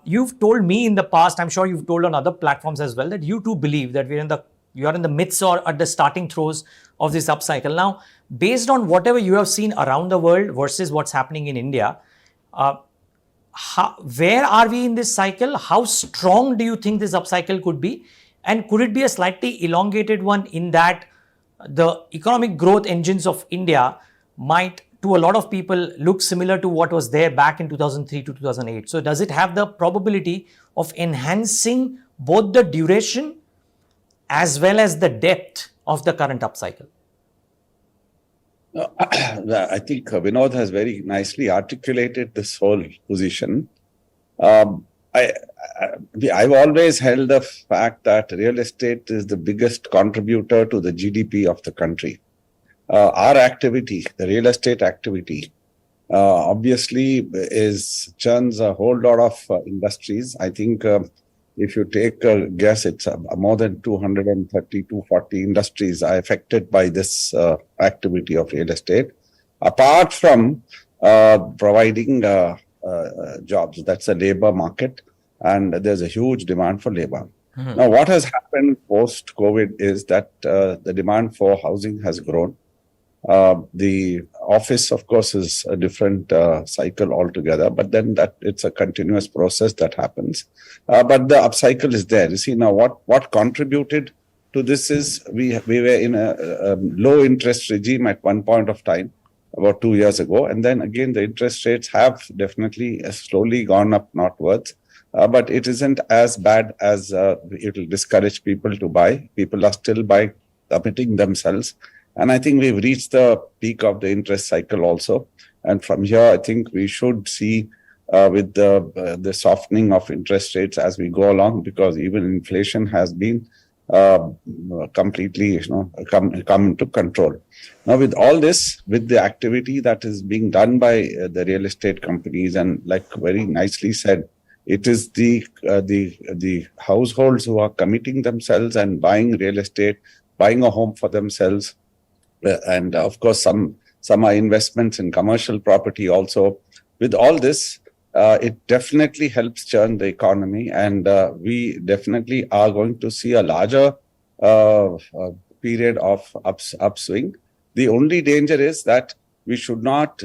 you've told me in the past, I'm sure you've told on other platforms as well, that you too believe that you are in the midst or at the starting throes of this upcycle. Now, based on whatever you have seen around the world versus what's happening in India, where are we in this cycle? How strong do you think this upcycle could be? And could it be a slightly elongated one in that the economic growth engines of India might, to a lot of people, look similar to what was there back in 2003 to 2008? So does it have the probability of enhancing both the duration as well as the depth of the current upcycle? I think Vinod has very nicely articulated this whole position. I've always held the fact that real estate is the biggest contributor to the GDP of the country. Our activity, the real estate activity, obviously churns a whole lot of industries. I think if you take a guess, it's more than 230, 240 industries are affected by this activity of real estate. Apart from providing jobs, that's a labor market, and there's a huge demand for labor. Mm-hmm. Now, what has happened post-COVID is that the demand for housing has grown. The office, of course, is a different cycle altogether, but then it's a continuous process that happens. But the upcycle is there. You see, now what contributed to this is we were in a low interest regime at one point of time, about 2 years ago. And then again, the interest rates have definitely slowly gone up northwards. But it isn't as bad as it will discourage people to buy. People are still committing themselves. And I think we've reached the peak of the interest cycle also. And from here, I think we should see with the softening of interest rates as we go along, because even inflation has been completely come into control. Now, with all this, with the activity that is being done by the real estate companies, and like very nicely said, it is the households who are committing themselves and buying real estate, buying a home for themselves. And of course, some are investments in commercial property also. With all this, it definitely helps churn the economy, and we definitely are going to see a larger period of upswing. The only danger is that we should not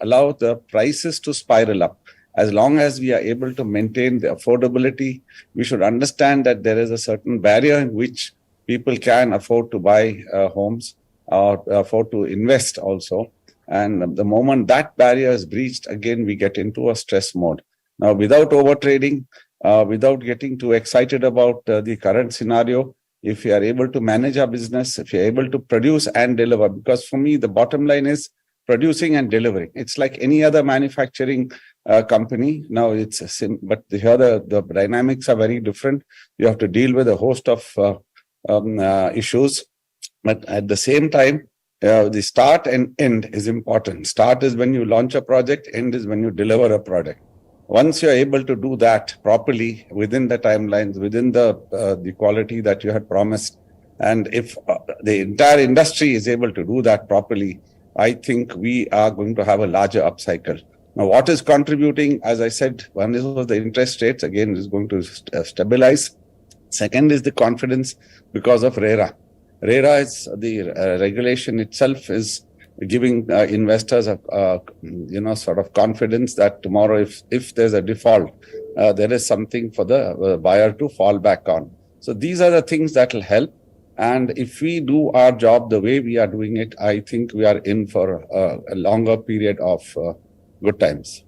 allow the prices to spiral up. As long as we are able to maintain the affordability, we should understand that there is a certain barrier in which people can afford to buy homes or afford to invest also. And the moment that barrier is breached, again, we get into a stress mode. Now, without overtrading, without getting too excited about the current scenario, if you are able to manage our business, if you're able to produce and deliver, because for me, the bottom line is producing and delivering. It's like any other manufacturing company. Now, but here the dynamics are very different. You have to deal with a host of issues. But at the same time, the start and end is important. Start is when you launch a project, end is when you deliver a product. Once you're able to do that properly within the timelines, within the quality that you had promised, and if the entire industry is able to do that properly, I think we are going to have a larger upcycle. Now, what is contributing, as I said, one is the interest rates, again, is going to stabilize. Second is the confidence because of RERA. RERA is the regulation itself is giving investors a sort of confidence that tomorrow, if there's a default, there is something for the buyer to fall back on. So these are the things that will help. And if we do our job the way we are doing it, I think we are in for a longer period of good times.